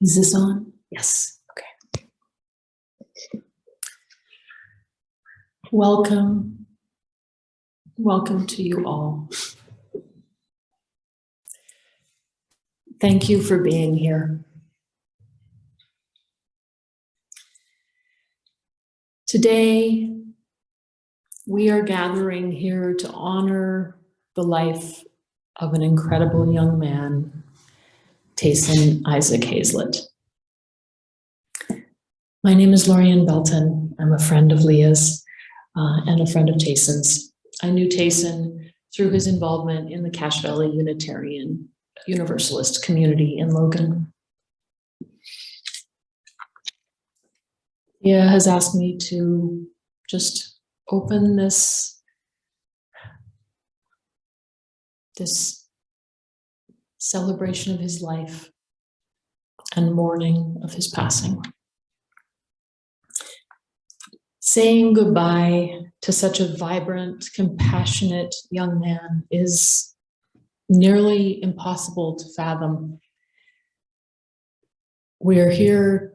Is this on? Yes. Okay. Welcome. Welcome to you all. Thank you for being here. Today, we are gathering here to honor the life of an incredible young man, Tasen Isaac Hazlett. My name is Lorianne Belton. I'm a friend of Leah's and a friend of Tasen's. I knew Tasen through his involvement in the Cache Valley Unitarian Universalist community in Logan. Leah has asked me to just open this celebration of his life and mourning of his passing. Saying goodbye to such a vibrant, compassionate young man is nearly impossible to fathom. We're here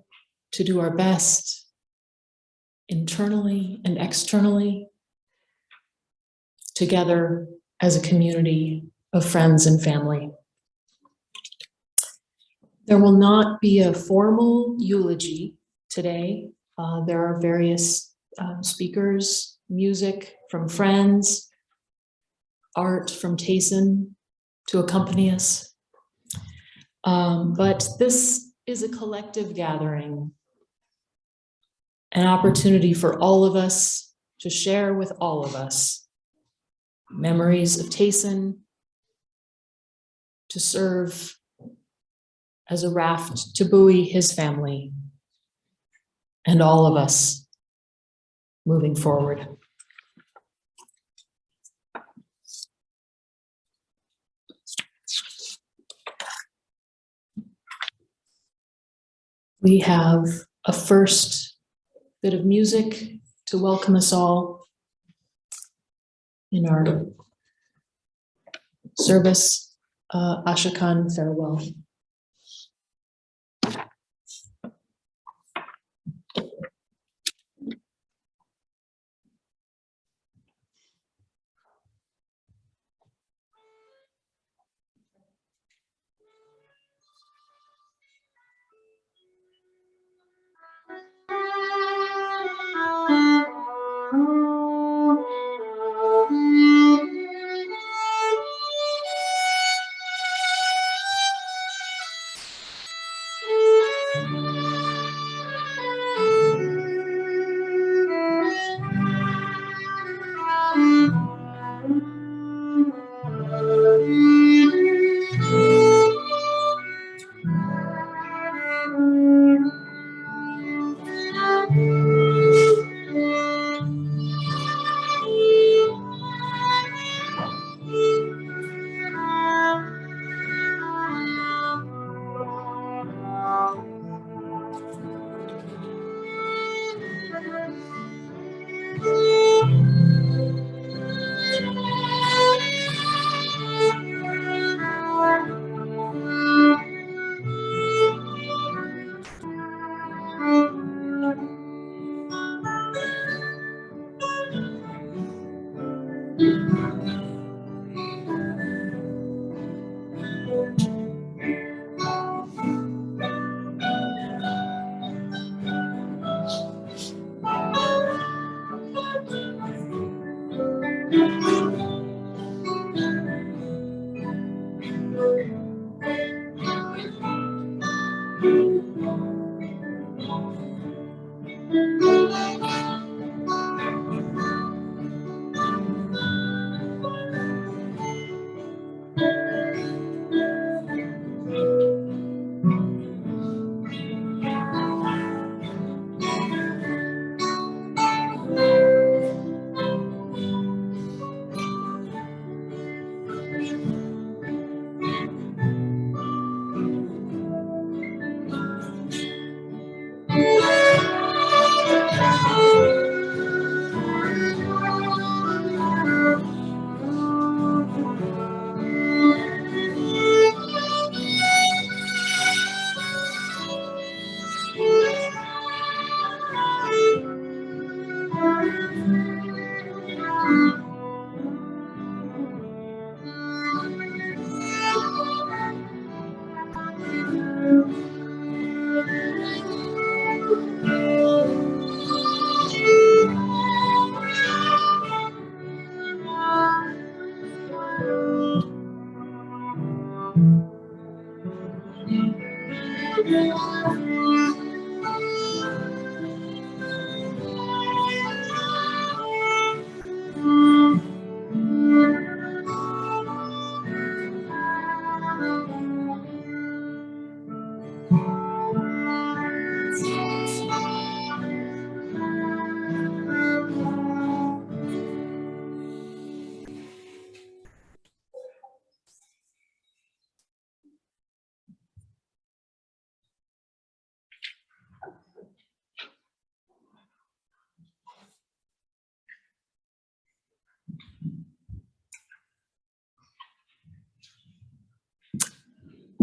to do our best internally and externally, together as a community of friends and family. There will not be a formal eulogy today. There are various speakers, music from friends, art from Tasen to accompany us. But this is a collective gathering, an opportunity for all of us to share with all of us memories of Tasen, to serve as a raft to buoy his family and all of us moving forward. We have a first bit of music to welcome us all in our service, Ashakan Farewell.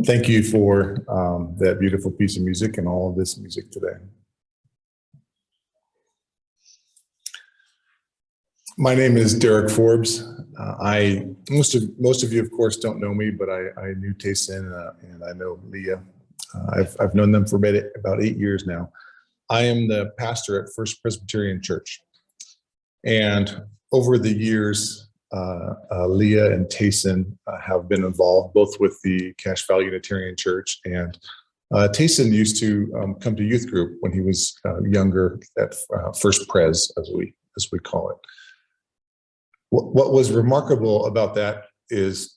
Thank you for that beautiful piece of music and all of this music today. My name is Derek Forbes. Most of you, of course, don't know me, but I knew Tasen and I know Leah. I've known them for about 8 years now. I am the pastor at First Presbyterian Church, and over the years, Leah and Tasen have been involved both with the Cache Valley Unitarian Church, and Tasen used to come to youth group when he was younger at First Pres, as we call it. What was remarkable about that is,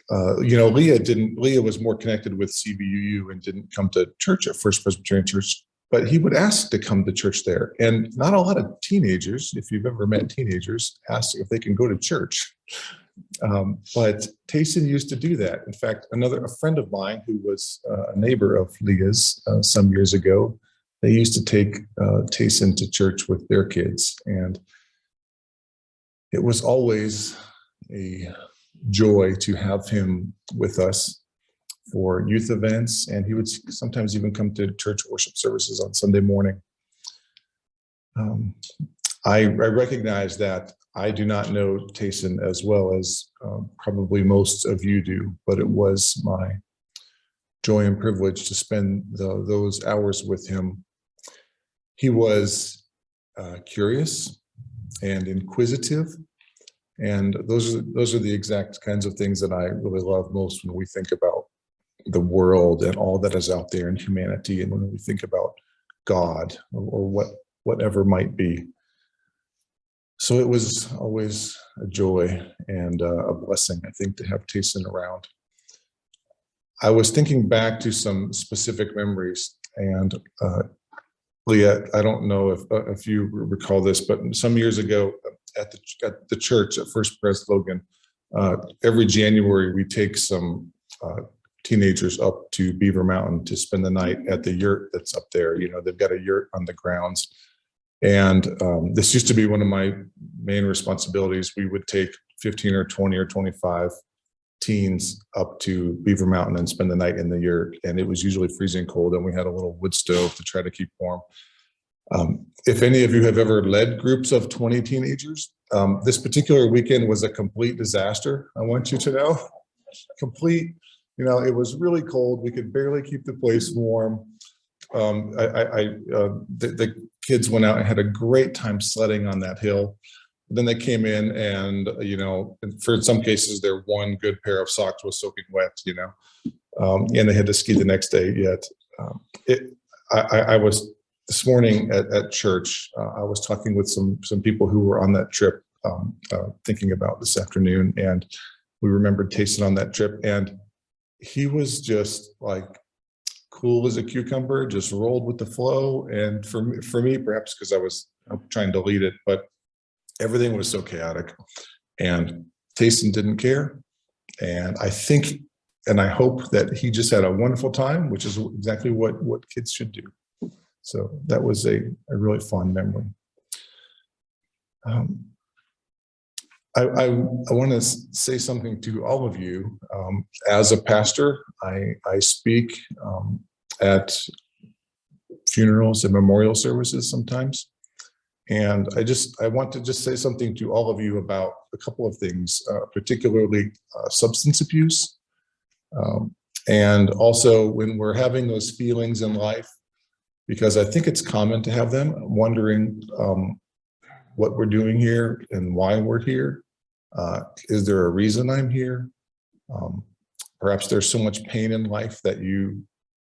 Leah was more connected with CVUU and didn't come to church at First Presbyterian Church, but he would ask to come to church there. And not a lot of teenagers, if you've ever met teenagers, ask if they can go to church. But Tasen used to do that. In fact, a friend of mine who was a neighbor of Leah's some years ago, they used to take Tasen to church with their kids. And it was always a joy to have him with us for youth events, and he would sometimes even come to church worship services on Sunday morning. I recognize that I do not know Tasen as well as probably most of you do, but it was my joy and privilege to spend those hours with him. He was curious and inquisitive, and those are the exact kinds of things that I really love most when we think about the world and all that is out there in humanity, and when we think about God or whatever might be. So it was always a joy and a blessing, I think, to have Tasen around. I was thinking back to some specific memories, and Leah, I don't know if you recall this, but some years ago at the church at First Pres Logan, every January we take some teenagers up to Beaver Mountain to spend the night at the yurt that's up there. You know, they've got a yurt on the grounds. And this used to be one of my main responsibilities. We would take 15 or 20 or 25 teens up to Beaver Mountain and spend the night in the yurt. And it was usually freezing cold, and we had a little wood stove to try to keep warm. If any of you have ever led groups of 20 teenagers, this particular weekend was a complete disaster. I want you to know, complete. You know, it was really cold. We could barely keep the place warm. The kids went out and had a great time sledding on that hill. Then they came in, and for some cases, their one good pair of socks was soaking wet. And they had to ski the next day. Yet, I was this morning at church. I was talking with some people who were on that trip, thinking about this afternoon, and we remembered Tasen on that trip, and he was just like cool as a cucumber, just rolled with the flow. And for me, perhaps because I'm trying to lead it, but everything was so chaotic, and Tasen didn't care. And I think, and I hope that he just had a wonderful time, which is exactly what kids should do. So that was a really fond memory. I want to say something to all of you. As a pastor, I speak at funerals and memorial services sometimes. And I want to just say something to all of you about a couple of things, particularly substance abuse. And also when we're having those feelings in life, because I think it's common to have them, wondering what we're doing here and why we're here. Is there a reason I'm here? Perhaps there's so much pain in life that you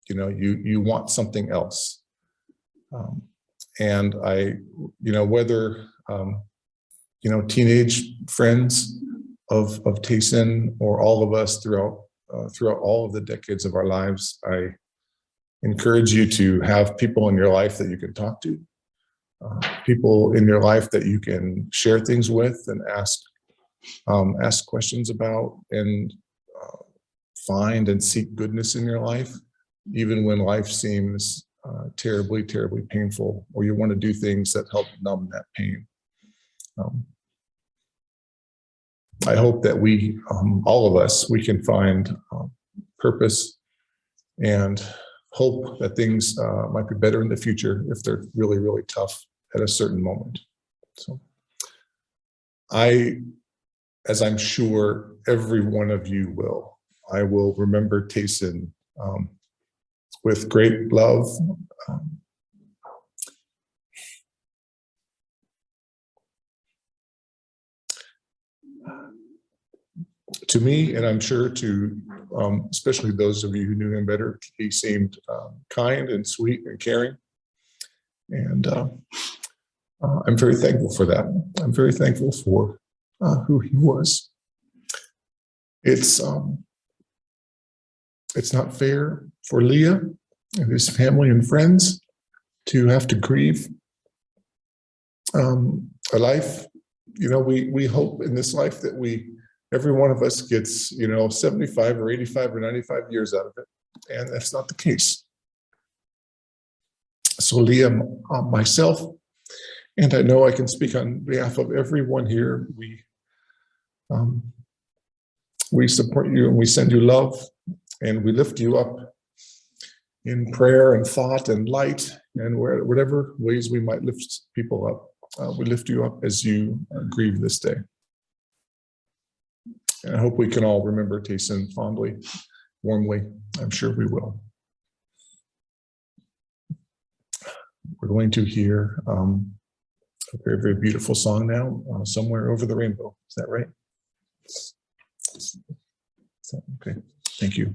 want something else. And whether, teenage friends of Tasen or all of us throughout all of the decades of our lives, I encourage you to have people in your life that you can talk to, people in your life that you can share things with and ask questions about, and find and seek goodness in your life, even when life seems terribly, terribly painful, or you want to do things that help numb that pain. I hope that we, all of us, we can find purpose and hope that things might be better in the future if they're really, really tough at a certain moment. So as I'm sure every one of you will, I will remember Tasen with great love. To me, and I'm sure to especially those of you who knew him better, he seemed kind and sweet and caring. And I'm very thankful for that. I'm very thankful for who he was. It's not fair for Leah and his family and friends to have to grieve a life. We hope in this life that every one of us gets, 75 or 85 or 95 years out of it. And that's not the case. So Leah, myself, and I know I can speak on behalf of everyone here, we support you and we send you love, and we lift you up in prayer and thought and light, and whatever ways we might lift people up, we lift you up as you grieve this day. And I hope we can all remember Tasen fondly, warmly. I'm sure we will. We're going to hear a very, very beautiful song now, Somewhere Over the Rainbow. Is that right? Okay, thank you.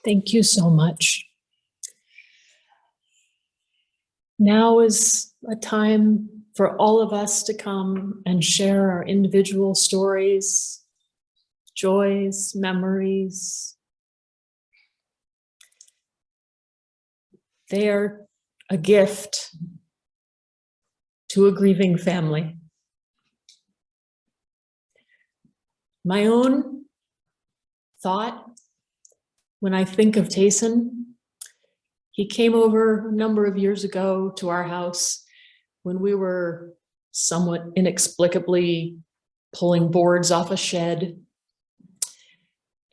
Thank you so much. Now is a time for all of us to come and share our individual stories, joys, memories. They are a gift to a grieving family. My own thought when I think of Tasen, he came over a number of years ago to our house when we were somewhat inexplicably pulling boards off a shed.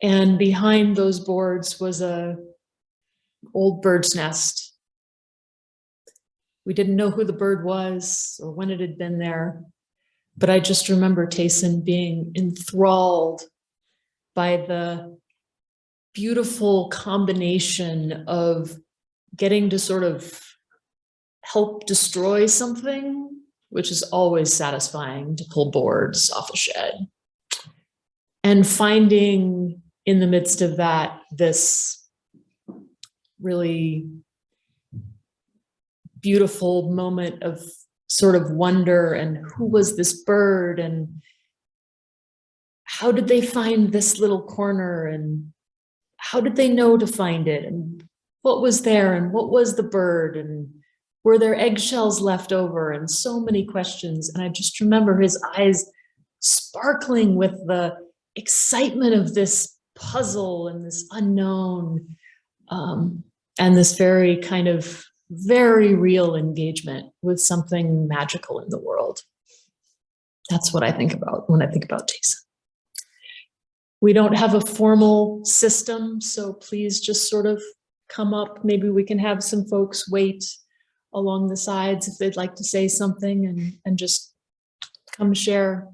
And behind those boards was a old bird's nest. We didn't know who the bird was or when it had been there, but I just remember Tasen being enthralled by the beautiful combination of getting to sort of help destroy something, which is always satisfying to pull boards off a shed, and finding in the midst of that this really beautiful moment of sort of wonder, and who was this bird, and how did they find this little corner, and how did they know to find it, and what was there, and what was the bird, and were there eggshells left over, and so many questions. And I just remember his eyes sparkling with the excitement of this puzzle and this unknown, and this very kind of very real engagement with something magical in the world. That's what I think about when I think about Tasen. We don't have a formal system, so please just sort of come up. Maybe we can have some folks wait along the sides if they'd like to say something, and just come share.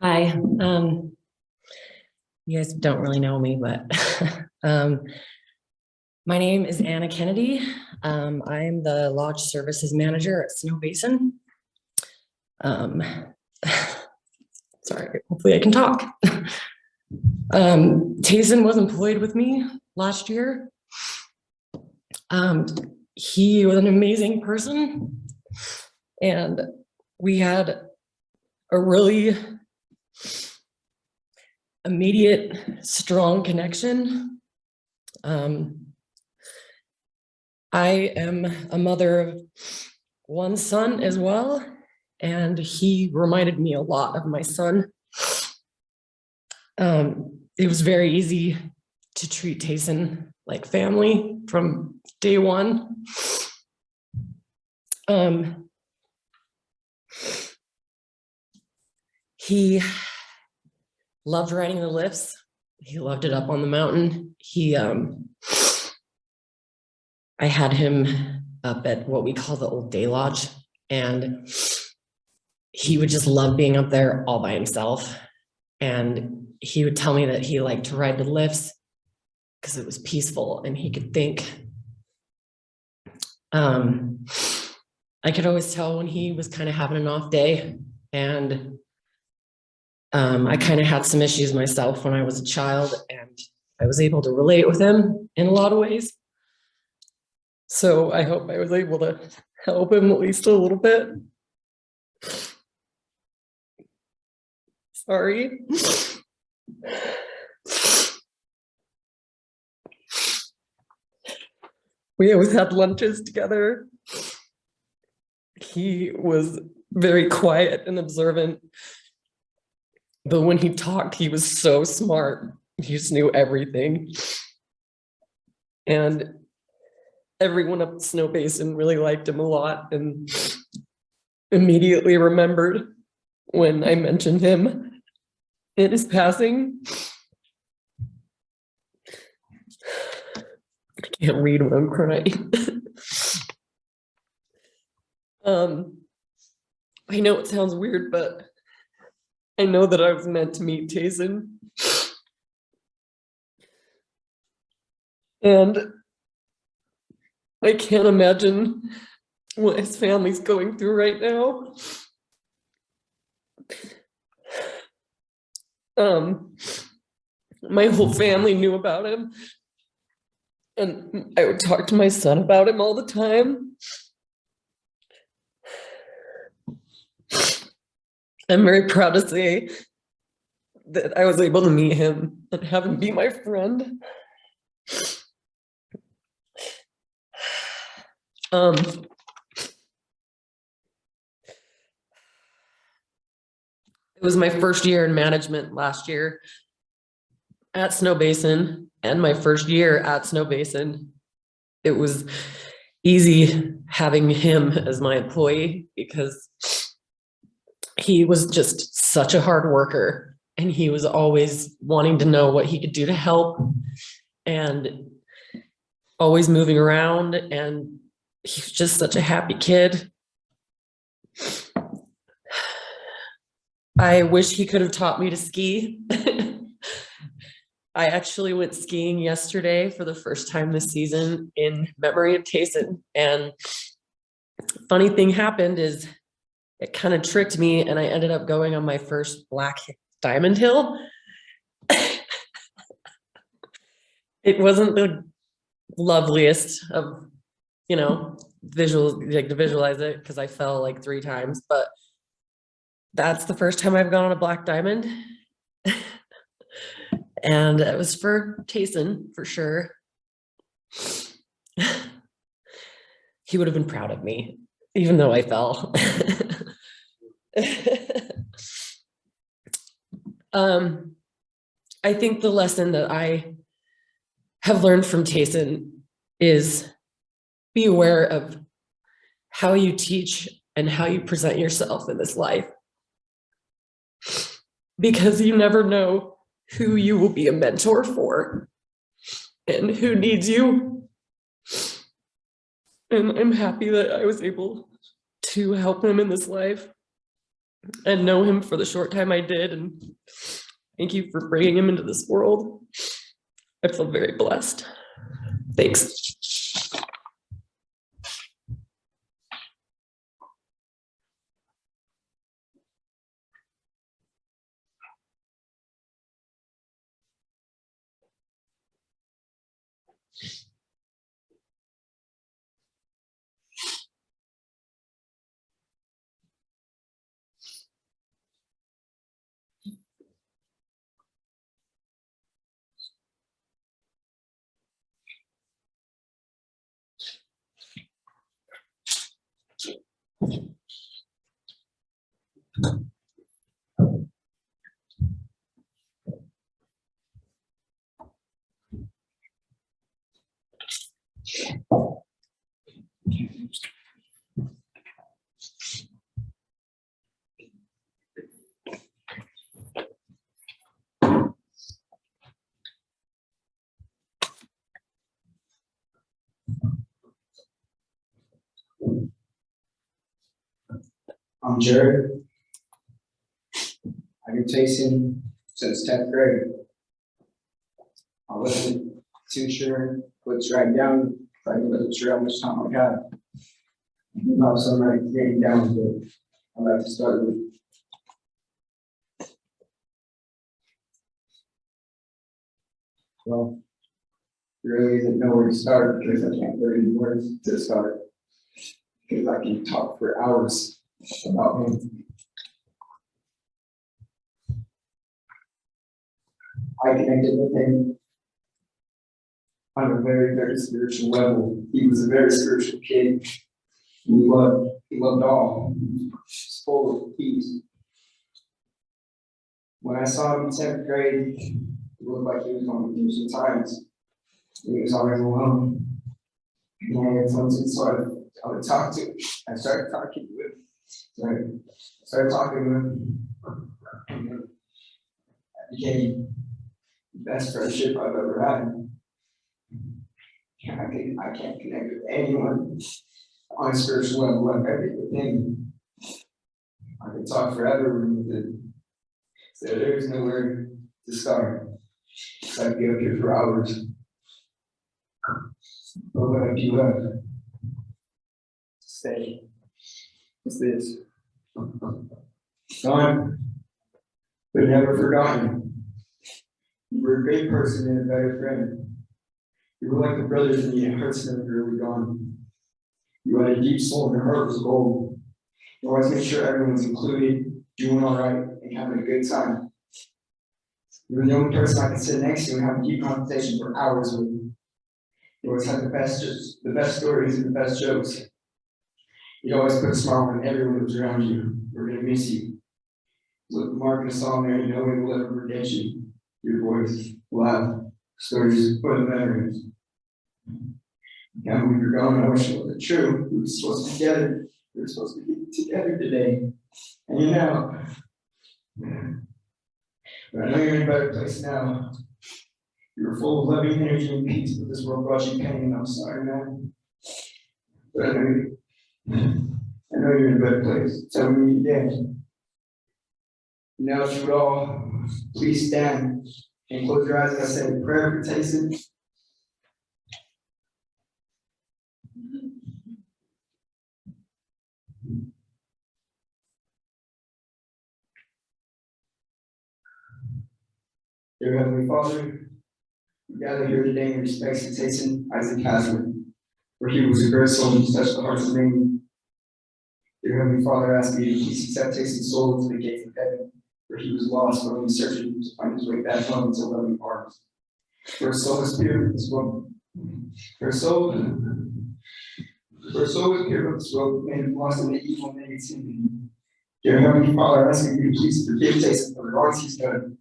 Hi, you guys don't really know me, but my name is Anna Kennedy. I'm the Lodge Services Manager at Snow Basin. Sorry, hopefully I can talk. Tasen was employed with me last year. He was an amazing person, and we had a really immediate, strong connection. I am a mother of one son as well, and he reminded me a lot of my son. It was very easy to treat Tasen like family from day one. He loved riding the lifts. He loved it up on the mountain. I had him up at what we call the Old Day Lodge, and he would just love being up there all by himself. And he would tell me that he liked to ride the lifts because it was peaceful and he could think. I could always tell when he was kind of having an off day, and I kind of had some issues myself when I was a child, and I was able to relate with him in a lot of ways. So I hope I was able to help him at least a little bit. Sorry. We always had lunches together. He was very quiet and observant, but when he talked, he was so smart. He just knew everything. And everyone up at Snow Basin really liked him a lot, and immediately remembered when I mentioned him in his passing. I can't read when I'm crying. I know it sounds weird, but I know that I was meant to meet Tasen. And I can't imagine what his family's going through right now. My whole family knew about him. And I would talk to my son about him all the time. I'm very proud to say that I was able to meet him and have him be my friend. It was my first year in management last year at Snow Basin, and my first year at Snow Basin. It was easy having him as my employee because he was just such a hard worker, and he was always wanting to know what he could do to help and always moving around, and he was just such a happy kid. I wish he could have taught me to ski. I actually went skiing yesterday for the first time this season in memory of Tasen. And funny thing happened is it kind of tricked me, and I ended up going on my first black diamond hill. It wasn't the loveliest of, visuals, like to visualize it, because I fell like 3 times, but that's the first time I've gone on a black diamond. And it was for Tasen, for sure. He would have been proud of me, even though I fell. I think the lesson that I have learned from Tasen is be aware of how you teach and how you present yourself in this life, because you never know who you will be a mentor for and who needs you. And I'm happy that I was able to help him in this life and know him for the short time I did. And thank you for bringing him into this world. I feel very blessed. Thanks. I'm Jared. I've been Tasen since 10th grade. I wasn't too sure what's right down. I wasn't sure how much time I had. I was already getting down to it. I'd like to start with. Well, there really isn't nowhere to start because I can't put any words to start. Because I can talk for hours about him. I connected with him on a very, very spiritual level. He was a very spiritual kid. He loved all. He was full of peace. When I saw him in 10th grade, it looked like he was going through some times. He was always alone. He had something, so I would talk to him. I started talking to him. So I started talking to him. I became the best friendship I've ever had. I can't connect with anyone on a spiritual level like I did with him. I could talk forever with it. So there's nowhere to start. So I could be up here for hours. But what I do have to say is this. Gone, but never forgotten. You were a great person and a better friend. You were like the brothers in me, and hearts never really gone. You had a deep soul and your heart was gold. You always made sure everyone's included, doing all right, and having a good time. You were the only person I could sit next to and have a deep conversation for hours with. You always had the best stories and the best jokes. You always put a smile on everyone that was around you. We're gonna miss you. Look, Mark and a song there, no one will ever forget you. Your voice, laugh, stories, full of memories. Now when you're gone, I wish it wasn't true. We were supposed to be together. We were supposed to be together today. And you know, but I know you're in a better place now. You were full of loving energy and peace, but this world brought you pain, and I'm sorry, man. But I know you're in a better place. Tell me again. Now, if you would all please stand and close your eyes as I say a prayer for Tasen. Dear Heavenly Father, we gather here today in respect to Tasen Isaac Hazlett, for he was a great soul who touched the hearts of many. Dear Heavenly Father, I ask you to please accept Tasen's soul into the gates of heaven, for he was lost, but only searching to find his way back home to loving arms. For his soul is pure with this world. For his soul is pure with this world, made him lost in the evil and negativity. Dear Heavenly Father, I ask you to please forgive Tasen for the wrongs he's done.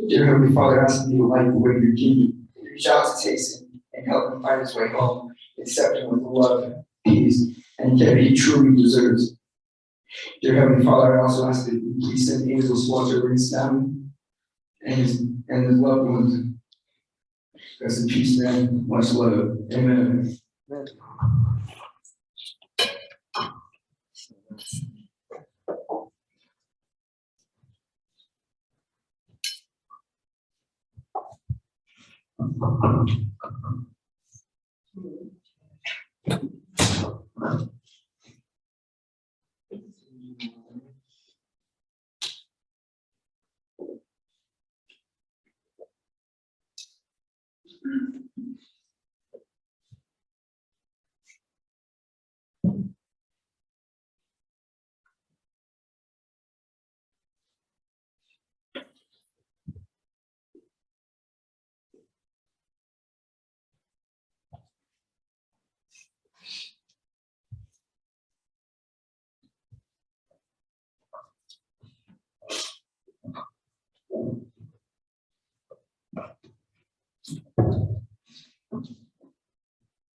Dear Heavenly Father, I ask you to light the way of your kingdom. Reach out to Tasen and help him find his way home, accept him with love, peace, and care he truly deserves. Dear Heavenly Father, I also ask that you please send angels to watch over his family and his loved ones. Rest in peace, man. Much love. Amen.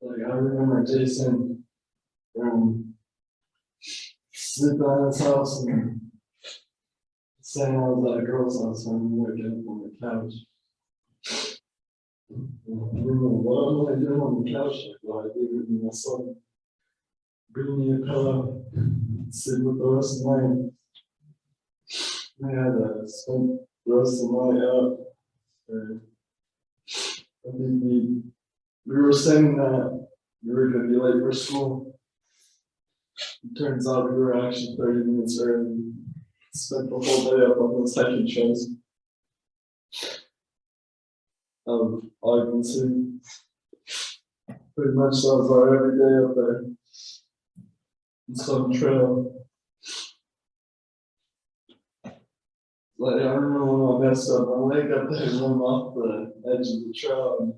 Like I remember Jason sleeping at his house and saying I was at a girl's house when we were getting on the couch. I remember, what am I doing on the couch? Like, I did with my son. Bring me a pillow, sleep with the rest of the night. I had spent the rest of the night out. I think we were saying that we were going to be late for school. It turns out we were actually 30 minutes early. Spent the whole day up on those hiking trails. Ogden. Pretty much that was our every day up there. On some trail. Like I remember when I messed up my leg up there and went off the edge of the trail and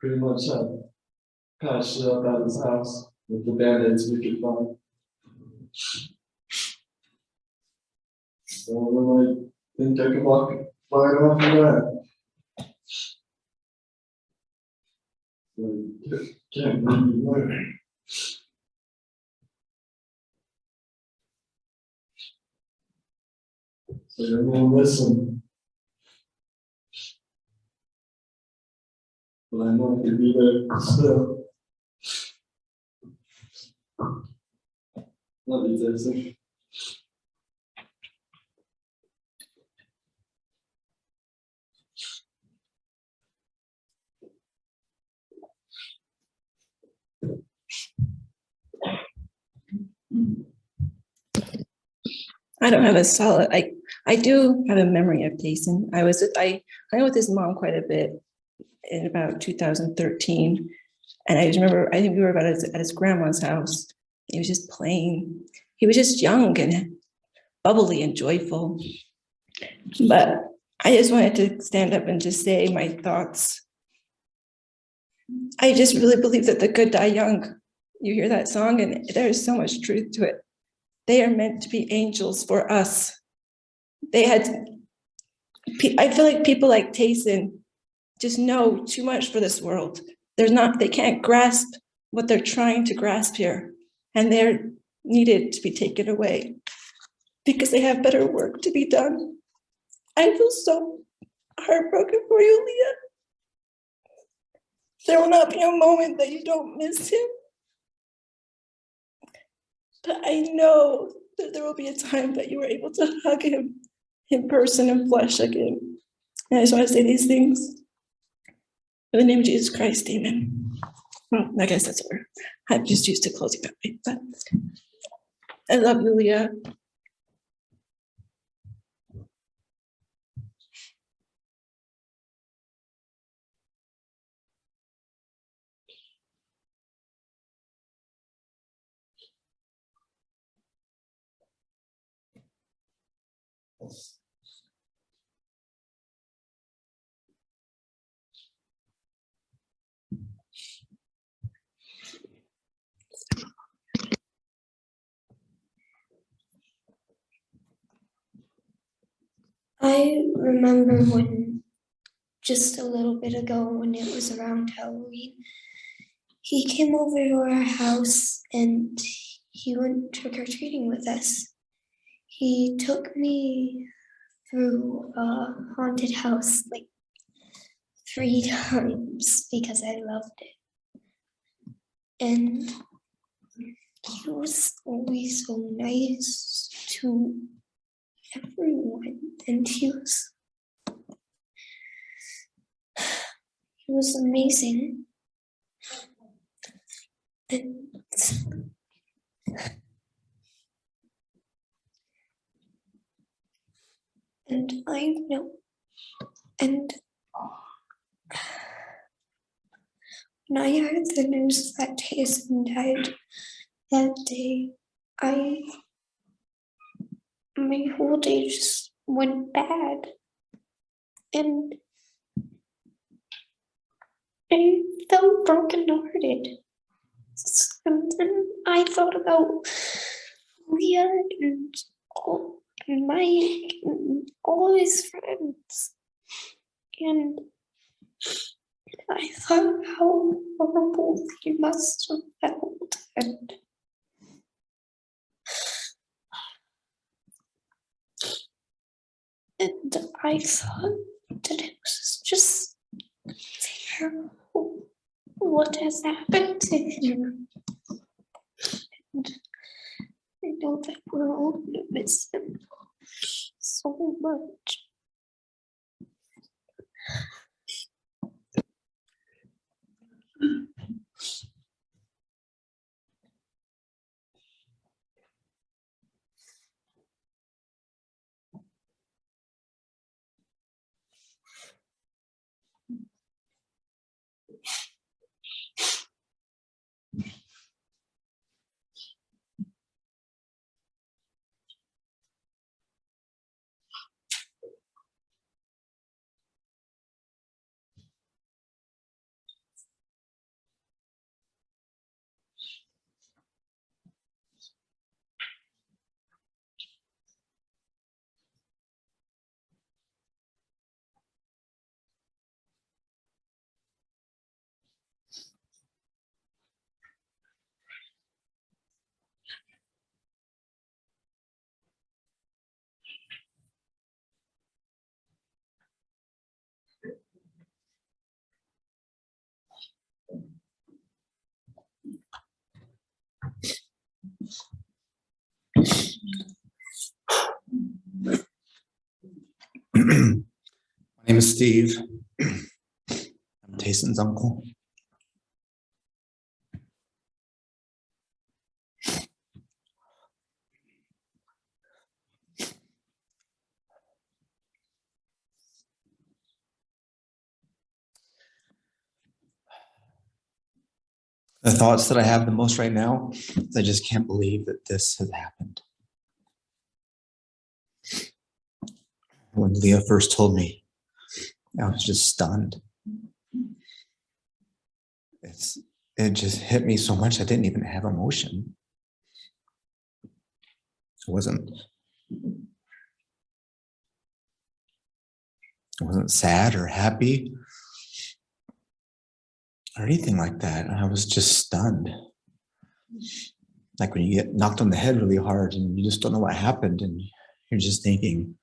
pretty much had patched it up at his house with the band-aids we could find. So then I think I could walk far enough for that. So can't really work. So you're gonna listen. But I know I could be there still. Love you, Tasen. I don't have a solid, I do have a memory of Tasen. I hung out with his mom quite a bit in about 2013. And I just remember, I think we were about at his grandma's house. He was just playing. He was just young and bubbly and joyful. But I just wanted to stand up and just say my thoughts. I just really believe that the good die young. You hear that song and there's so much truth to it. They are meant to be angels for us. I feel like people like Tasen just know too much for this world. They can't grasp what they're trying to grasp here. And they're needed to be taken away because they have better work to be done. I feel so heartbroken for you, Leah. There will not be a moment that you don't miss him. But I know that there will be a time that you are able to hug him in person and flesh again. And I just want to say these things. In the name of Jesus Christ, amen. Well, I guess that's where I'm just used to closing that way, but I love you, Leah. I remember when, just a little bit ago, when it was around Halloween, he came over to our house and he went trick-or-treating with us. He took me through a haunted house like 3 times because I loved it. And he was always so nice to everyone, and he was amazing. And I know, and when I heard the news that Tasen died that day, my whole day just went bad. And I felt brokenhearted. And then I thought about Leah and Mike and all his friends. And I thought how horrible he must have felt. And I thought that it was just terrible what has happened to him. And I know that we're all gonna miss him so much. My name is Steve. I'm Tasen's uncle. The thoughts that I have the most right now is I just can't believe that this has happened. When Leah first told me, I was just stunned. It just hit me so much I didn't even have emotion. It wasn't sad or happy or anything like that. I was just stunned. Like when you get knocked on the head really hard and you just don't know what happened, and you're just thinking,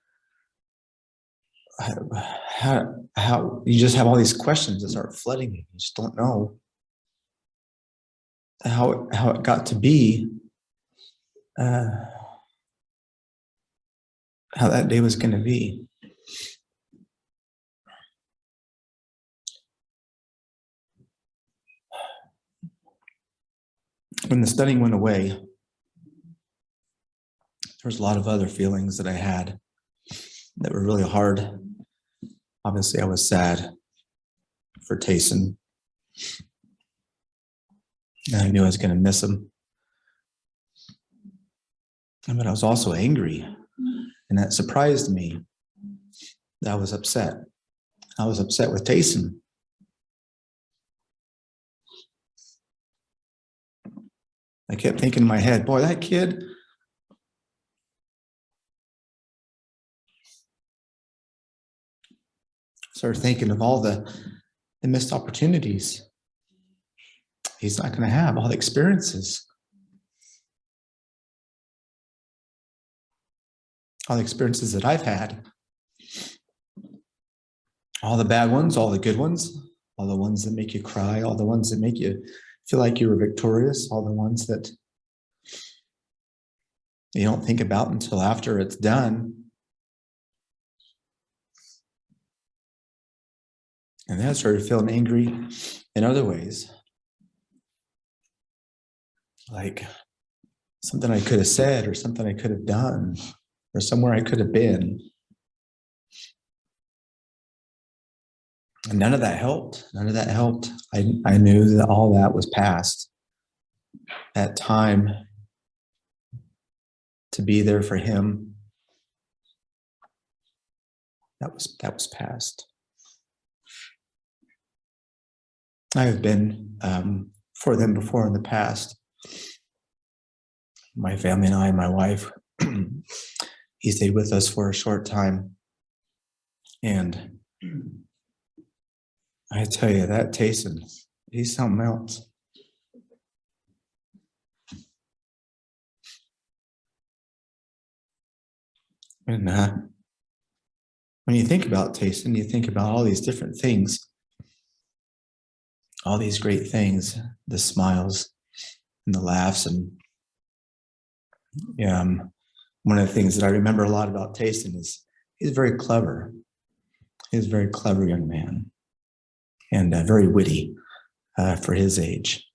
how you just have all these questions that start flooding you. You just don't know how it got to be, how that day was going to be. When the stunning went away, there was a lot of other feelings that I had that were really hard. Obviously, I was sad for Tasen. And I knew I was going to miss him. But I was also angry. And that surprised me. I was upset. I was upset with Tasen. I kept thinking in my head, boy, that kid, started thinking of all the missed opportunities he's not going to have, all the experiences. All the experiences that I've had. All the bad ones, all the good ones, all the ones that make you cry, all the ones that make you feel like you were victorious, all the ones that you don't think about until after it's done. And then I started feeling angry in other ways. Like something I could have said or something I could have done or somewhere I could have been. And none of that helped. None of that helped. I knew that all that was past. That time to be there for him, that was past. I have been for them before in the past. My family and I, my wife, he stayed with us for a short time. And I tell you, that Tasen, he's something else. And when you think about Tasen, you think about all these different things, all these great things, the smiles and the laughs. And one of the things that I remember a lot about Tasen is he's very clever. He's a very clever young man and very witty for his age.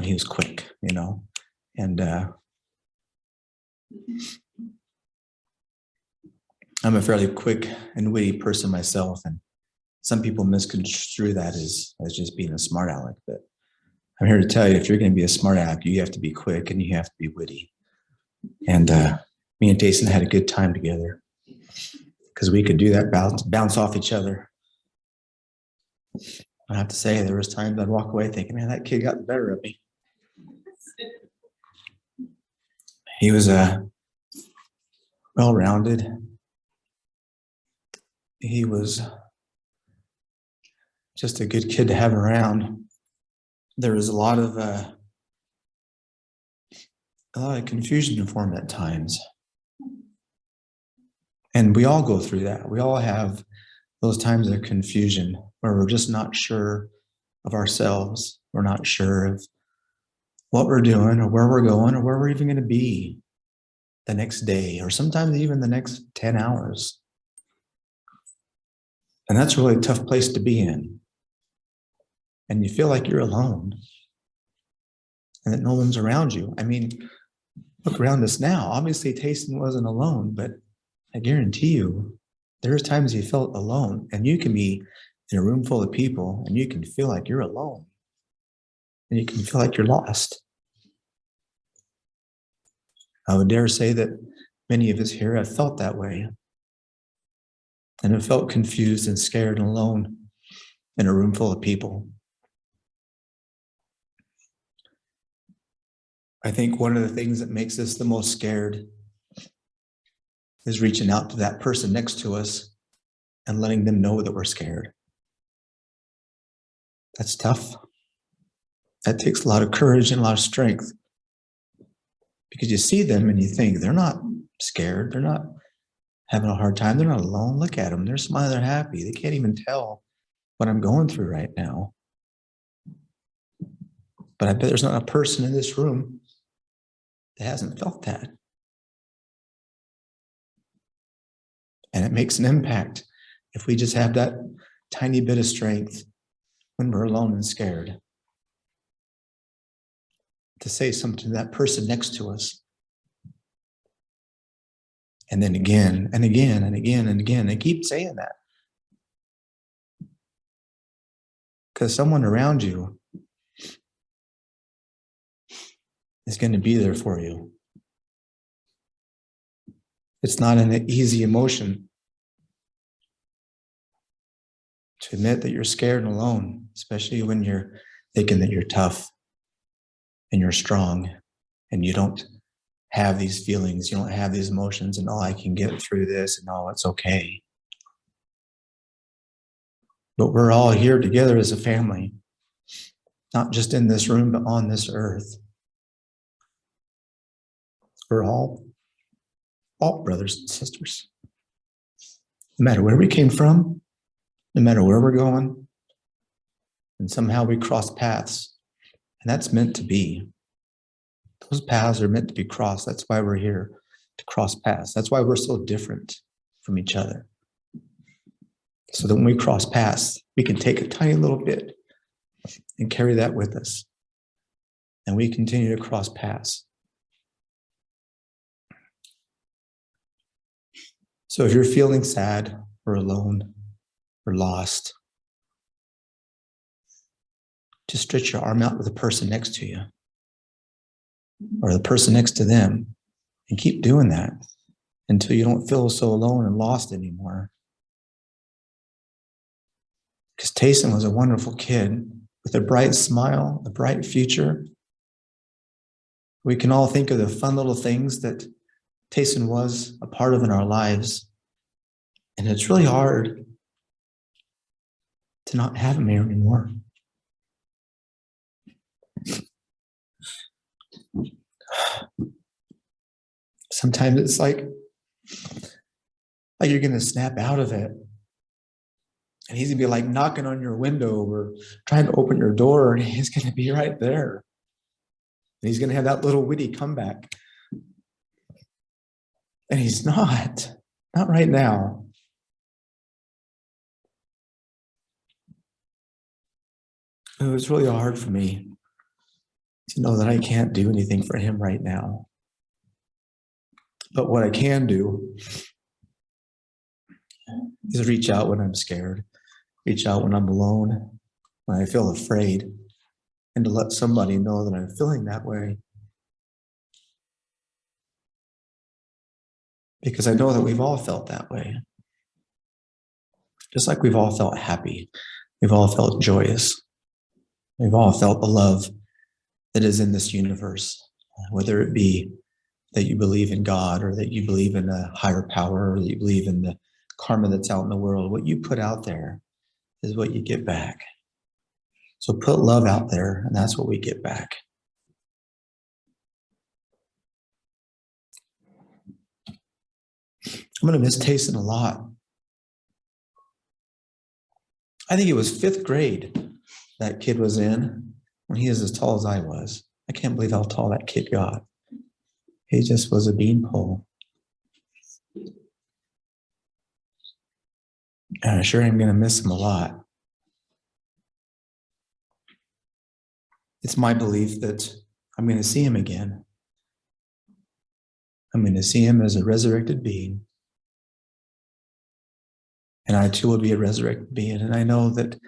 He was quick, and I'm a fairly quick and witty person myself, and some people misconstrue that as just being a smart aleck. But I'm here to tell you, if you're going to be a smart aleck, you have to be quick and you have to be witty. And me and Tasen had a good time together because we could do that, bounce off each other. I have to say, there was times I'd walk away thinking, man, that kid got the better of me. He was well-rounded. He was just a good kid to have around. There was a lot of confusion for him at times. And we all go through that. We all have those times of confusion where we're just not sure of ourselves. We're not sure of what we're doing or where we're going or where we're even going to be the next day or sometimes even the next 10 hours. And that's really a tough place to be in. And you feel like you're alone and that no one's around you. I mean, look around us now. Obviously, Tasen wasn't alone, but I guarantee you, there's times you felt alone, and you can be in a room full of people and you can feel like you're alone. and you can feel like you're lost. I would dare say that many of us here have felt that way and have felt confused and scared and alone in a room full of people. I think one of the things that makes us the most scared is reaching out to that person next to us and letting them know that we're scared. That's tough. That takes a lot of courage and a lot of strength, because you see them and you think they're not scared. They're not having a hard time. They're not alone. Look at them. They're smiling. They're happy. They can't even tell what I'm going through right now. But I bet there's not a person in this room that hasn't felt that. And it makes an impact if we just have that tiny bit of strength when we're alone and scared to say something to that person next to us. And then again and again and again and again, and keep saying that. Because someone around you is going to be there for you. It's not an easy emotion to admit that you're scared and alone, especially when you're thinking that you're tough and you're strong and you don't have these feelings, you don't have these emotions, and I can get through this and it's okay. But we're all here together as a family, not just in this room, but on this earth. We're all brothers and sisters. No matter where we came from, no matter where we're going, and somehow we cross paths, and that's meant to be. Those paths are meant to be crossed. That's why we're here, to cross paths. That's why we're so different from each other. So that when we cross paths, we can take a tiny little bit and carry that with us. And we continue to cross paths. So if you're feeling sad or alone or lost, just stretch your arm out to the person next to you or the person next to them, and keep doing that until you don't feel so alone and lost anymore. Because Tasen was a wonderful kid with a bright smile, a bright future. We can all think of the fun little things that Tasen was a part of in our lives. And it's really hard to not have him here anymore. Sometimes it's like you're going to snap out of it. And he's going to be like knocking on your window or trying to open your door, and he's going to be right there. And he's going to have that little witty comeback. And he's not right now. It was really hard for me to know that I can't do anything for him right now. But what I can do is reach out when I'm scared, reach out when I'm alone, when I feel afraid, and to let somebody know that I'm feeling that way. Because I know that we've all felt that way. Just like we've all felt happy, we've all felt joyous, we've all felt the love that is in this universe, whether it be that you believe in God, or that you believe in a higher power, or that you believe in the karma that's out in the world. What you put out there is what you get back. So put love out there, and that's what we get back. I'm going to miss Tasen a lot. I think it was 5th grade that kid was in when he was as tall as I was. I can't believe how tall that kid got. He just was a beanpole. And I'm sure I'm going to miss him a lot. It's my belief that I'm going to see him again. I'm going to see him as a resurrected being. And I too will be a resurrected being. And I know that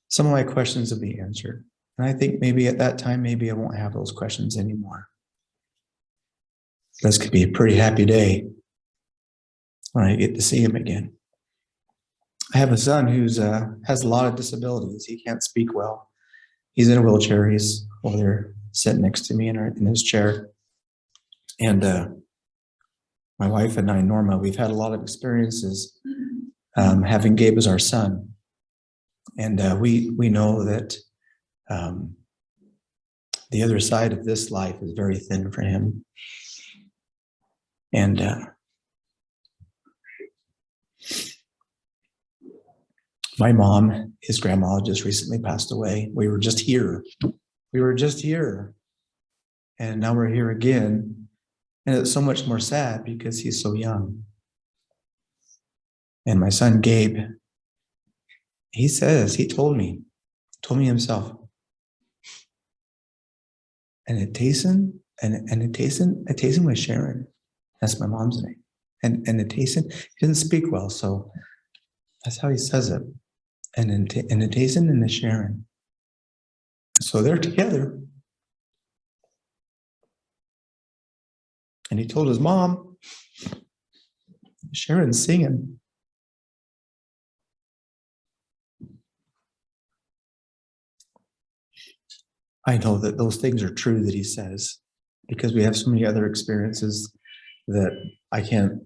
some of my questions will be answered. And I think maybe at that time, maybe I won't have those questions anymore. This could be a pretty happy day when I get to see him again. I have a son who's has a lot of disabilities. He can't speak well. He's in a wheelchair. He's over there sitting next to me in his chair. And my wife and I, Norma, we've had a lot of experiences having Gabe as our son. And we know that the other side of this life is very thin for him. And my mom, his grandma, just recently passed away. We were just here. And now we're here again. And it's so much more sad because he's so young. And my son, Gabe, he told me himself, and a Tasen with Sharon. That's my mom's name. And a Tasen, he doesn't speak well, so that's how he says it. And a Tasen and a Sharon. So they're together. And he told his mom, Sharon's singing. I know that those things are true that he says, because we have so many other experiences that I'm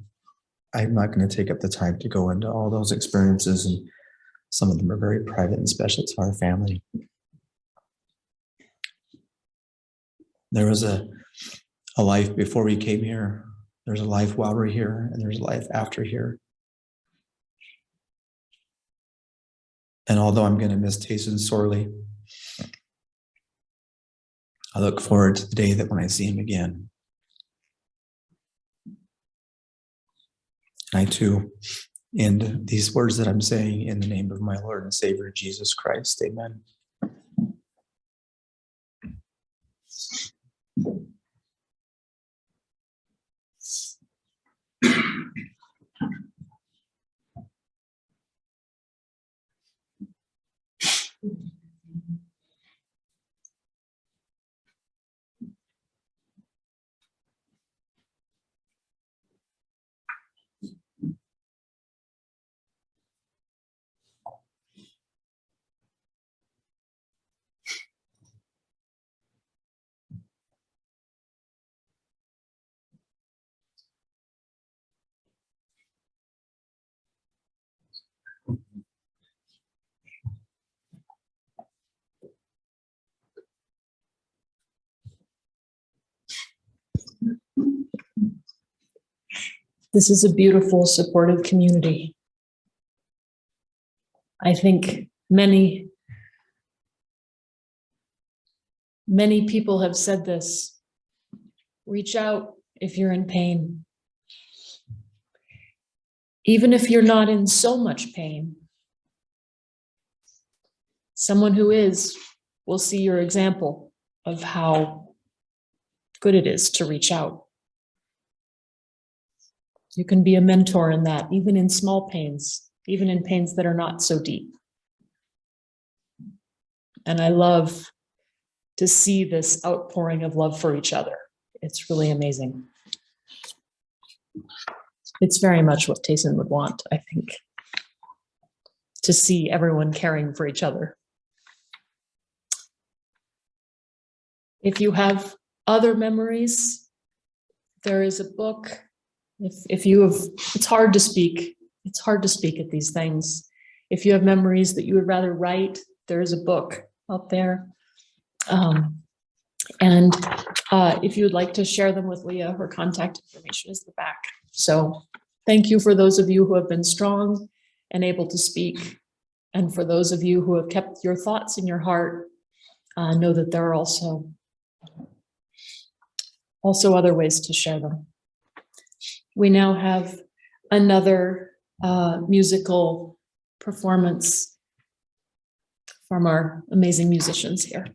not going to take up the time to go into all those experiences, and some of them are very private and special to our family. There was a life before we came here. There's a life while we're here, and there's a life after here. And although I'm going to miss Tasen sorely, I look forward to the day that when I see him again. I too end these words that I'm saying in the name of my Lord and Savior, Jesus Christ. Amen. This is a beautiful, supportive community. I think many people have said this. Reach out if you're in pain. Even if you're not in so much pain, someone who is will see your example of how good it is to reach out. You can be a mentor in that, even in small pains, even in pains that are not so deep. And I love to see this outpouring of love for each other. It's really amazing. It's very much what Tasen would want, I think, to see everyone caring for each other. If you have other memories, there is a book. If you have, it's hard to speak. It's hard to speak at these things. If you have memories that you would rather write, there is a book out there. If you would like to share them with Leah, her contact information is in the back. So thank you for those of you who have been strong and able to speak. And for those of you who have kept your thoughts in your heart, know that there are also other ways to share them. We now have another musical performance from our amazing musicians here.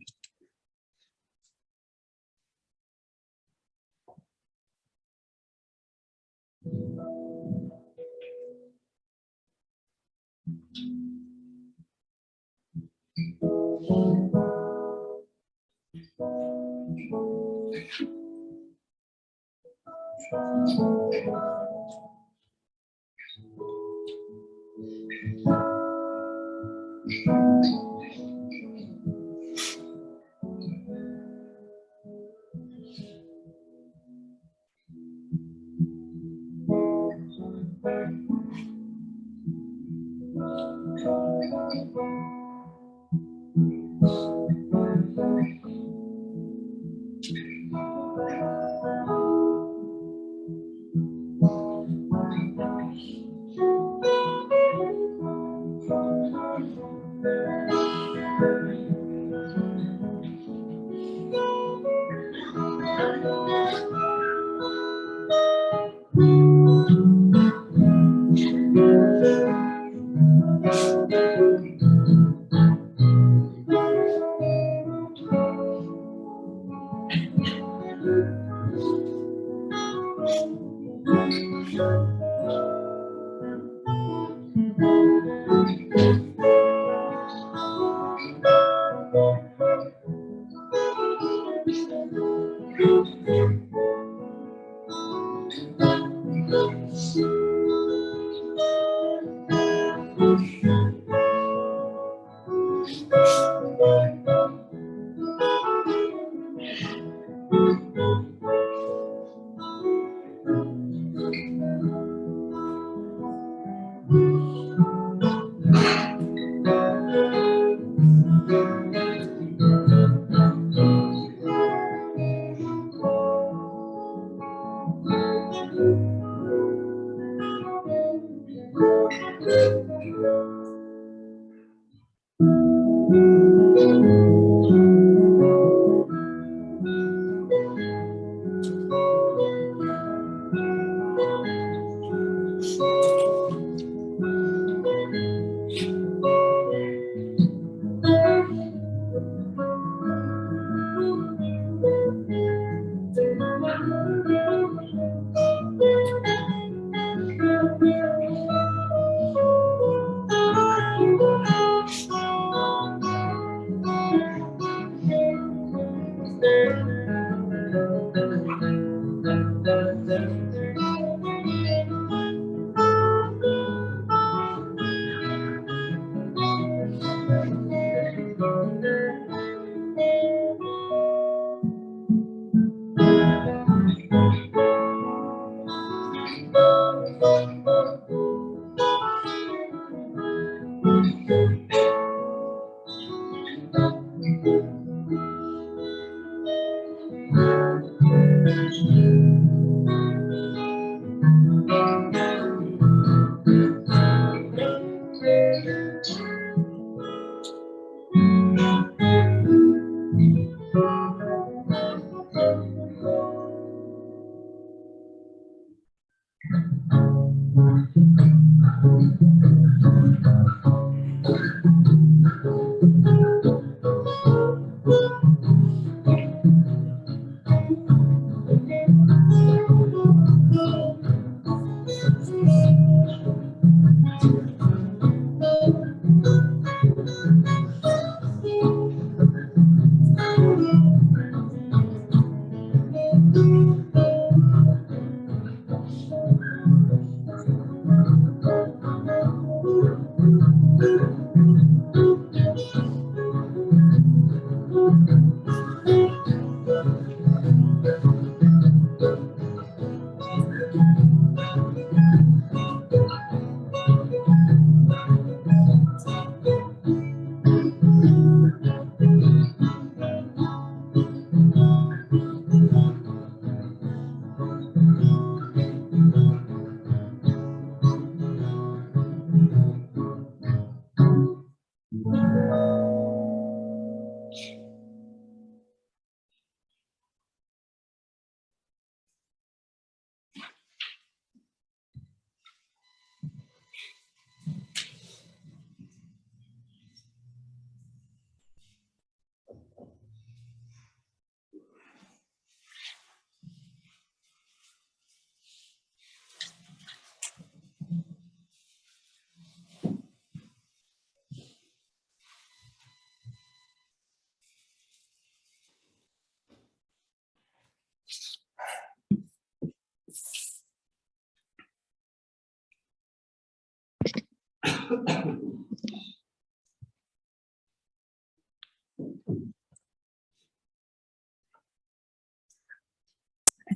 I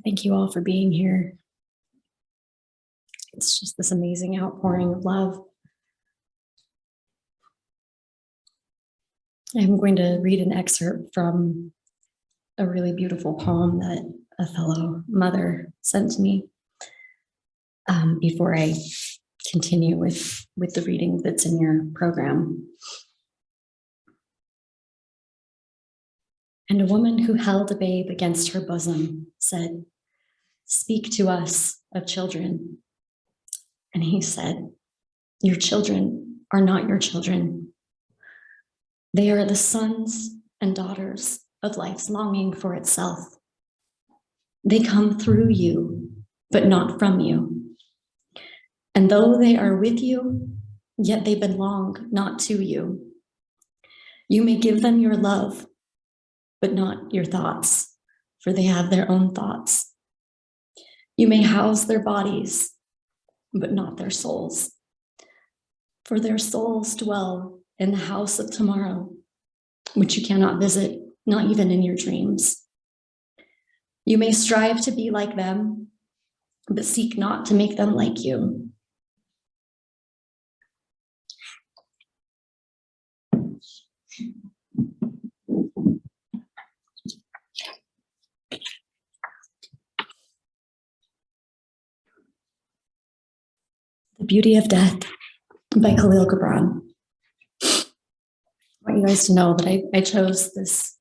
thank you all for being here. It's just this amazing outpouring of love. I'm going to read an excerpt from a really beautiful poem that a fellow mother sent to me before I continue with the reading that's in your program. And a woman who held a babe against her bosom said, "Speak to us of children." And he said, "Your children are not your children. They are the sons and daughters of life's longing for itself. They come through you, but not from you. And though they are with you, yet they belong not to you. You may give them your love, but not your thoughts, for they have their own thoughts. You may house their bodies, but not their souls, for their souls dwell in the house of tomorrow, which you cannot visit, not even in your dreams. You may strive to be like them, but seek not to make them like you. The Beauty of Death by Khalil Gibran. I want you guys to know that I chose this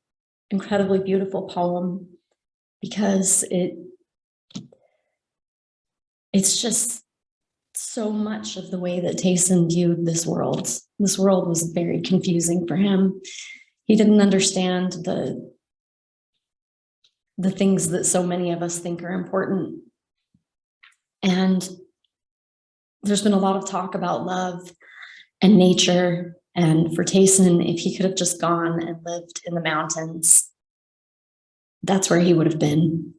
incredibly beautiful poem because it's just so much of the way that Tasen viewed this world. This world was very confusing for him. He didn't understand the things that so many of us think are important. And there's been a lot of talk about love and nature. And for Tasen, if he could have just gone and lived in the mountains, that's where he would have been.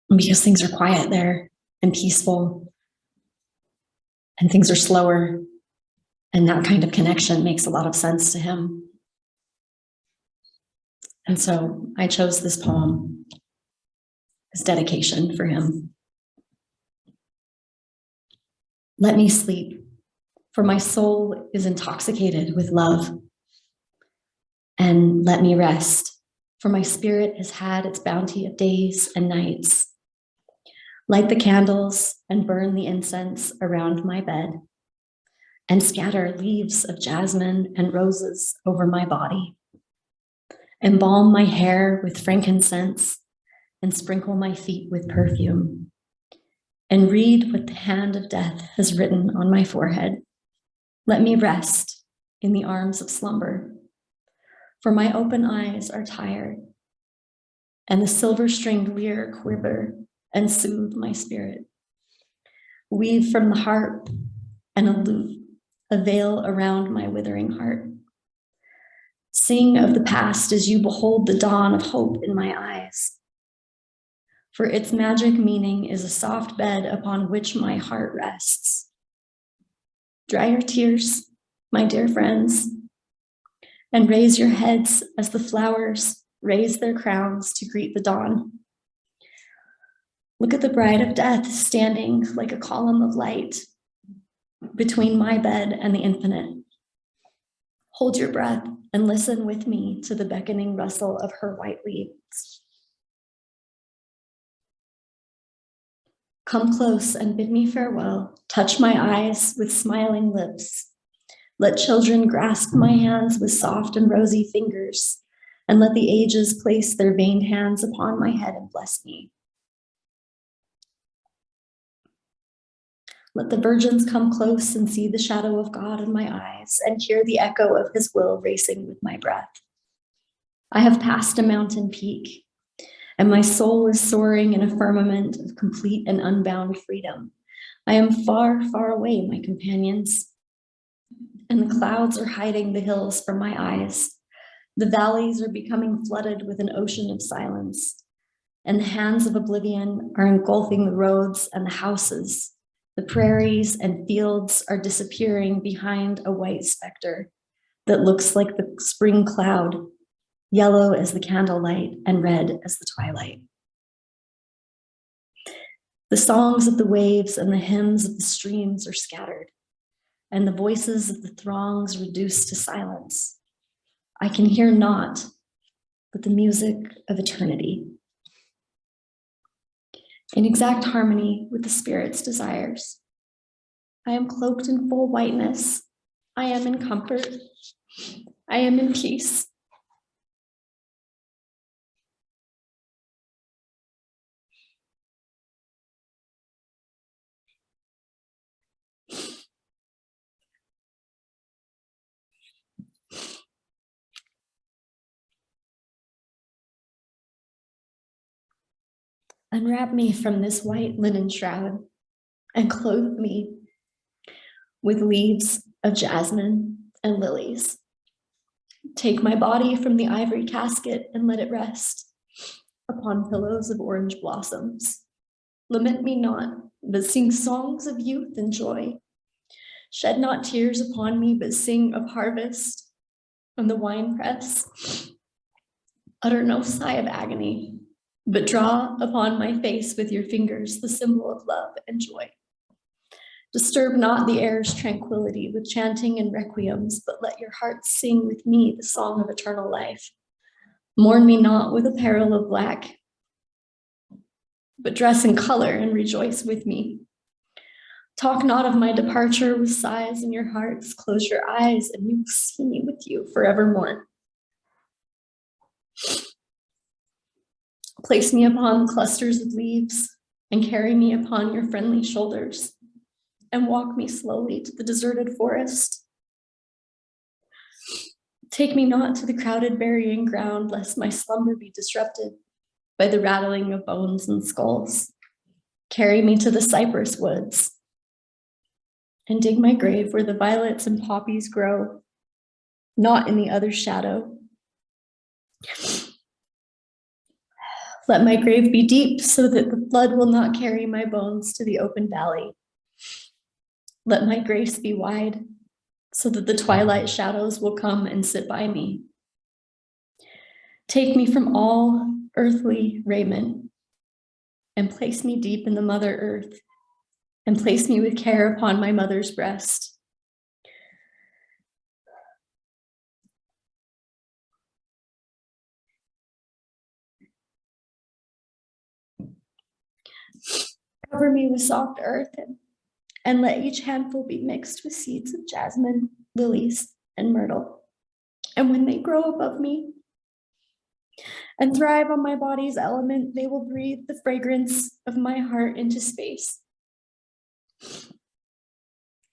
Because things are quiet there and peaceful, and things are slower, and that kind of connection makes a lot of sense to him. And so I chose this poem as dedication for him. Let me sleep, for my soul is intoxicated with love. And let me rest, for my spirit has had its bounty of days and nights. Light the candles and burn the incense around my bed, and scatter leaves of jasmine and roses over my body. Embalm my hair with frankincense and sprinkle my feet with perfume, and read what the hand of death has written on my forehead. Let me rest in the arms of slumber, for my open eyes are tired, and the silver-stringed lyre quiver and soothe my spirit. Weave from the harp and a lute, a veil around my withering heart. Sing of the past as you behold the dawn of hope in my eyes. For its magic meaning is a soft bed upon which my heart rests. Dry your tears, my dear friends, and raise your heads as the flowers raise their crowns to greet the dawn. Look at the bride of death standing like a column of light between my bed and the infinite. Hold your breath and listen with me to the beckoning rustle of her white leaves. Come close and bid me farewell. Touch my eyes with smiling lips. Let children grasp my hands with soft and rosy fingers, and let the ages place their veined hands upon my head and bless me. Let the virgins come close and see the shadow of God in my eyes and hear the echo of his will racing with my breath. I have passed a mountain peak, and my soul is soaring in a firmament of complete and unbound freedom. I am far, far away, my companions, and the clouds are hiding the hills from my eyes. The valleys are becoming flooded with an ocean of silence, and the hands of oblivion are engulfing the roads and the houses The prairies and fields are disappearing behind a white specter that looks like the spring cloud, yellow as the candlelight and red as the twilight. The songs of the waves and the hymns of the streams are scattered, and the voices of the throngs reduced to silence. I can hear naught but the music of eternity, in exact harmony with the Spirit's desires. I am cloaked in full whiteness. I am in comfort. I am in peace. Unwrap me from this white linen shroud and clothe me with leaves of jasmine and lilies. Take my body from the ivory casket and let it rest upon pillows of orange blossoms. Lament me not, but sing songs of youth and joy. Shed not tears upon me, but sing of harvest on the winepress. Utter no sigh of agony, but draw upon my face with your fingers the symbol of love and joy. Disturb not the air's tranquility with chanting and requiems, but let your heart sing with me the song of eternal life. Mourn me not with apparel of black, but dress in color and rejoice with me. Talk not of my departure with sighs in your hearts. Close your eyes and you will see me with you forevermore. Place me upon clusters of leaves and carry me upon your friendly shoulders and walk me slowly to the deserted forest. Take me not to the crowded burying ground, lest my slumber be disrupted by the rattling of bones and skulls. Carry me to the cypress woods and dig my grave where the violets and poppies grow, not in the other shadow. Let my grave be deep so that the flood will not carry my bones to the open valley. Let my grace be wide so that the twilight shadows will come and sit by me. Take me from all earthly raiment and place me deep in the Mother Earth and place me with care upon my mother's breast. Cover me with soft earth and let each handful be mixed with seeds of jasmine, lilies, and myrtle. And when they grow above me and thrive on my body's element, they will breathe the fragrance of my heart into space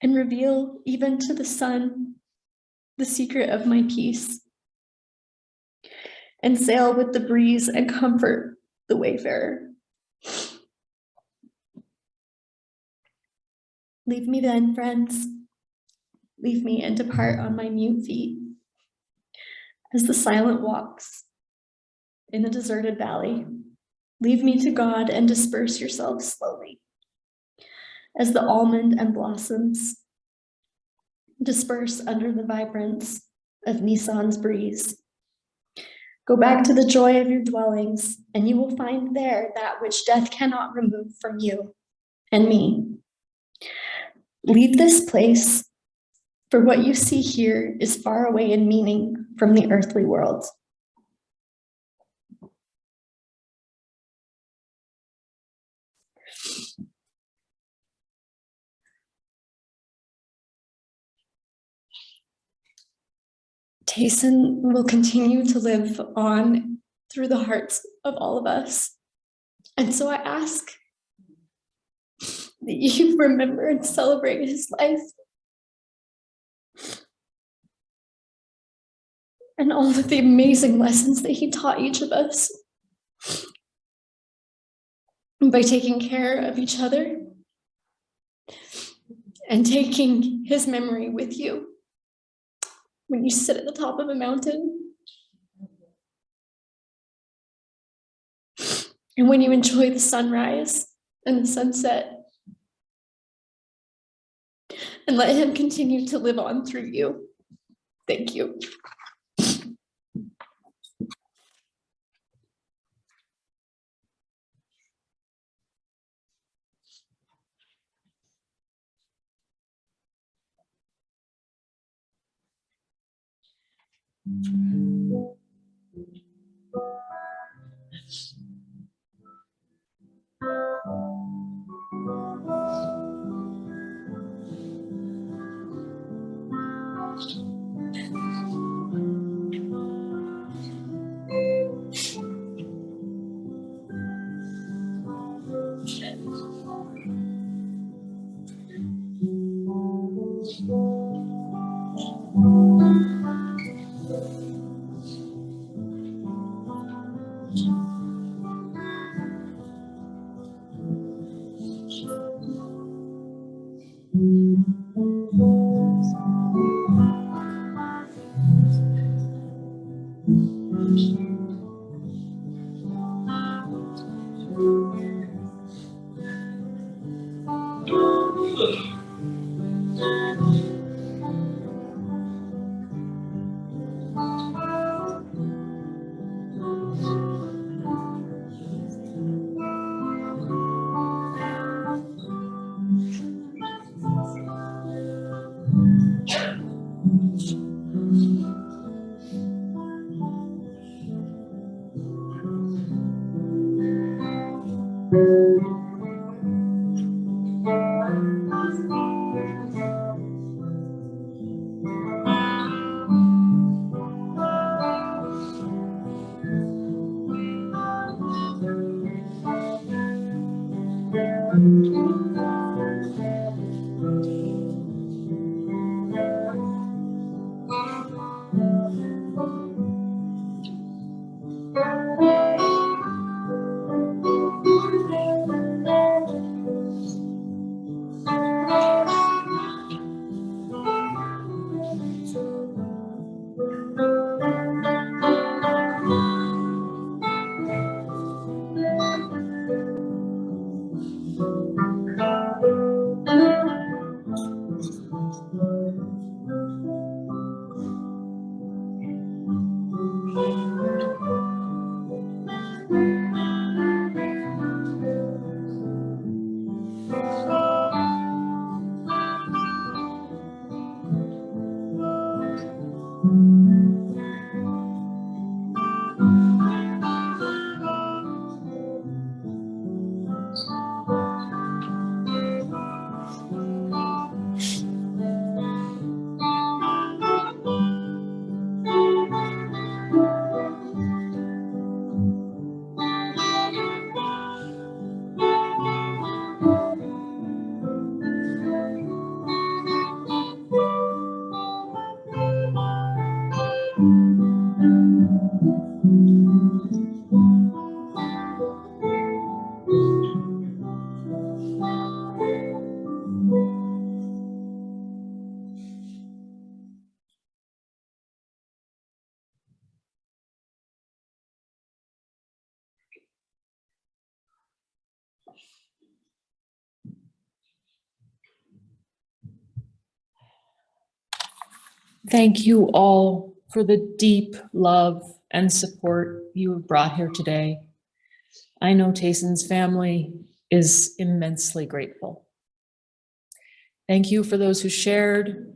and reveal even to the sun the secret of my peace, and sail with the breeze and comfort the wayfarer. Leave me then, friends. Leave me and depart on my mute feet as the silent walks in the deserted valley. Leave me to God and disperse yourselves slowly as the almond and blossoms disperse under the vibrance of Nisan's breeze. Go back to the joy of your dwellings, and you will find there that which death cannot remove from you and me. Leave this place, for what you see here is far away in meaning from the earthly world. Tasen will continue to live on through the hearts of all of us. And so I ask that you remember and celebrate his life and all of the amazing lessons that he taught each of us by taking care of each other and taking his memory with you when you sit at the top of a mountain and when you enjoy the sunrise and the sunset and let him continue to live on through you. Thank you. Thank you all for the deep love and support you have brought here today. I know Tasen's family is immensely grateful. Thank you for those who shared,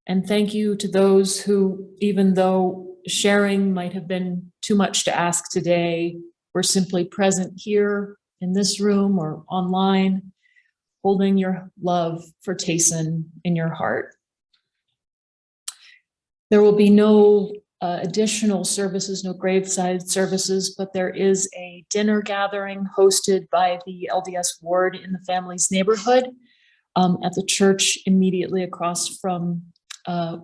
and thank you to those who, even though sharing might have been too much to ask today, were simply present here in this room or online, holding your love for Tasen in your heart. There will be no additional services, no graveside services, but there is a dinner gathering hosted by the LDS ward in the family's neighborhood at the church immediately across from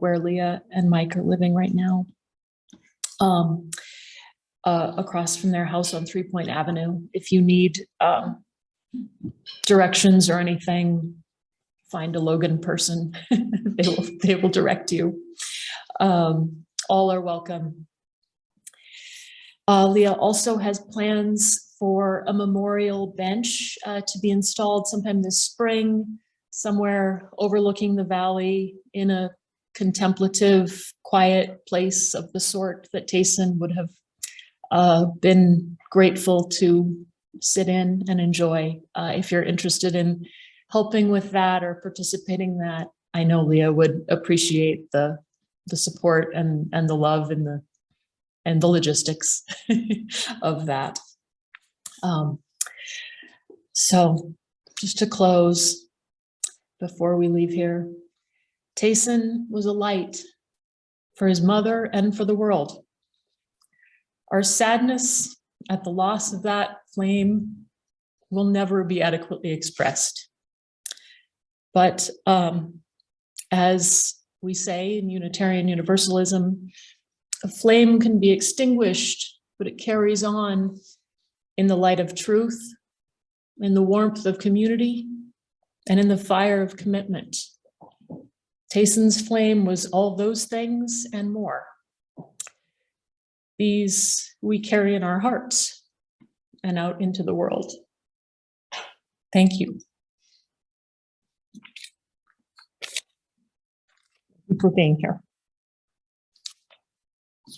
where Leah and Mike are living right now, across from their house on 3 Point Avenue. If you need directions or anything, find a Logan person. They will direct you. All are welcome. Leah also has plans for a memorial bench to be installed sometime this spring somewhere overlooking the valley in a contemplative, quiet place of the sort that Tasen would have been grateful to sit in and enjoy. If you're interested in helping with that or participating in that, I know Leah would appreciate the support and the love and the logistics of that. So just to close, before we leave here, Tasen was a light for his mother and for the world. Our sadness at the loss of that flame will never be adequately expressed. But as we say in Unitarian Universalism, a flame can be extinguished, but it carries on in the light of truth, in the warmth of community, and in the fire of commitment. Tasen's flame was all those things and more. These we carry in our hearts and out into the world. Thank you. Thank you for being here.